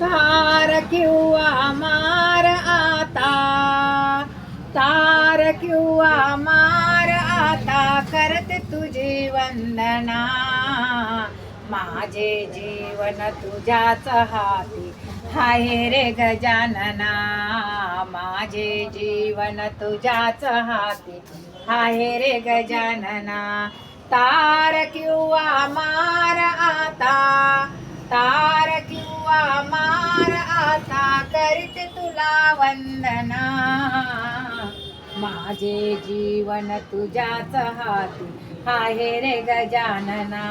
तार किंवा मार आता, तार किंवा मार आता, करते तुझी वंदना. माझे जीवन तुझ्याच हाती आहे रे गजानना. माझे जीवन तुझ्याच हाती आहे रे गजानना. तार किंवा मार आता, तार किंवा मार आता, करते तुला वंदना. माझे जीवन तुझ्याच हाती आहे रे गजानना.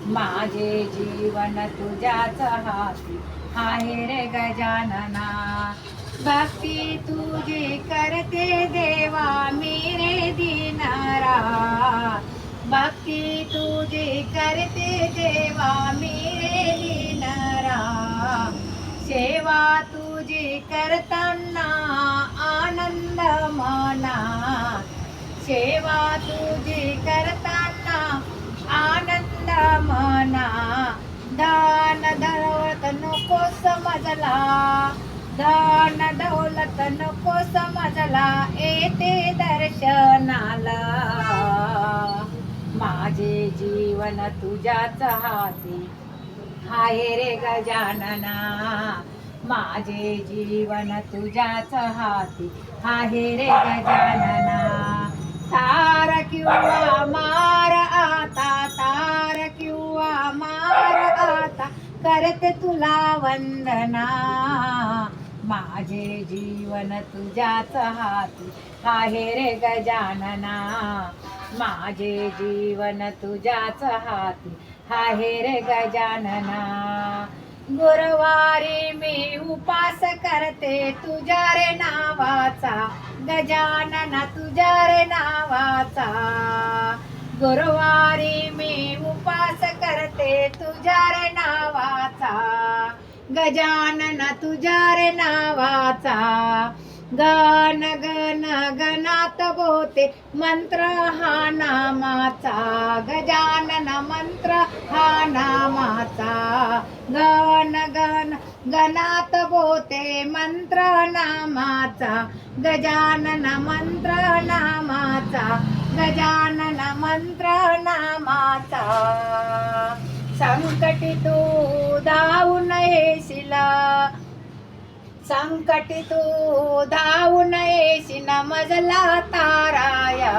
माझे जीवन तुझ्याच हाती आहे रे गजानना. भक्ती तुझी करते देवा मी रे दीनारा. भक्ती तुझी करते देवा मी रे दीनारा. सेवा तुझी करताना आनंद मना. सेवा तुझी करताना आनंद मना. दान दौलत नको समजला, दान दौलत नको समजला, येते दर्शनाला. माझे जीवन तुझ्याच हाती आहे रे गजानना. माझे जीवन तुझ्याच हाती आहे रे गजानना. तार किंवा मार आता, तार किंवा मार आता, करते तुला वंदना. माझे जीवन तुझ्याच हाती आहे रे गजानना. माझे जीवन तुझ्याच हाती आहे रे गजानना. गुरुवारी मी उपास करते तुझ्या रे नावाचा, गजानना तुझ्या रे नावाचा. गुरुवारी मी उपास करते तुझ्या रे नावाचा, गजानना तुझ्या रे नावाचा. गण गण गणात बोते मंत्र हा नामाचा, गजानन मंत्र हा नामाचा. गण गण गणात बोते मंत्र नामाचा, गजानन मंत्र नामाचा, गजानन मंत्र नामाचा. संकटी तू धावून येशील, संकटी तू धावून येशील मजला ताराया.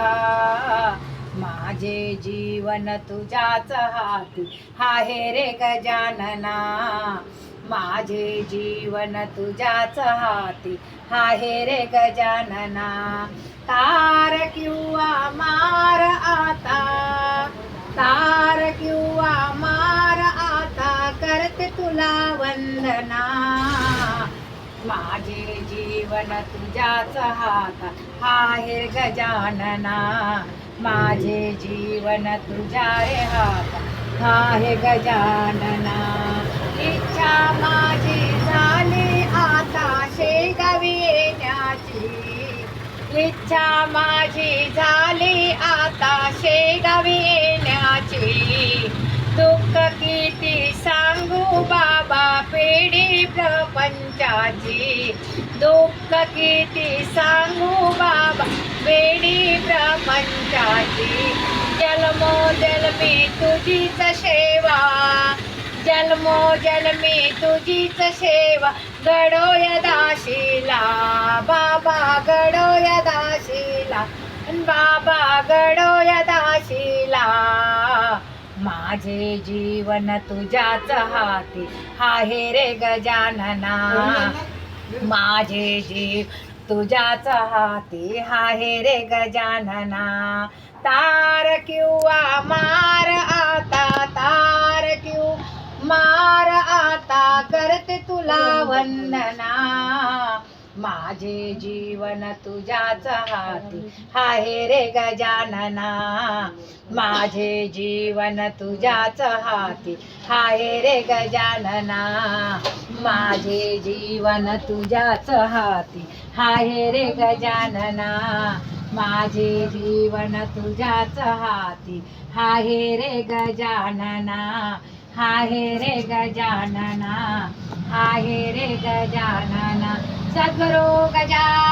माझे जीवन तुझ्याच हाती आहे रे गजानना. माझे जीवन तुझ्याच हाती आहे रे गजानना. तार किंवा मार आता, तार किंवा मार आता, करते तुला वंदना. माझे जीवन तुझ्याच हात आहे गजानना. माझे जीवन तुझ्या रे हात आहे गजानना. इच्छा माझी झाली आता शेगावी येण्याची, इच्छा माझी झाली आता शेगावी येण्याची. दुःख किती सांगू बाबा पेढी प्रपंचाची, दुःख किती सांगू बाबा पेढी प्रपंचाची. जन्मोजन्मी तुझीच सेवा, जन्मोजन्मी तुझीच सेवा, घडोय दाशीला बाबा, घडोय दाशीला बाबा, घडोय दाशीला. माझे जीवन तुझ्याच हाती आहे रे गजानना. माझे जीव तुझ्याच हाती आहे रे गजानना. तार किंवा मार आता, तार किंवा मार आता, करते तुला वंदना. माझे जीवन तुझ्याच हाती आहे रे गजानना. माझे जीवन तुझ्याच हाती आहे रे गजानना. माझे जीवन तुझ्याच हाती आहे रे गजानना. माझे जीवन तुझ्याच हाती आहे रे गजानना, आहे रे गजानना. आहे रे गजानन सद्गुरु गजानन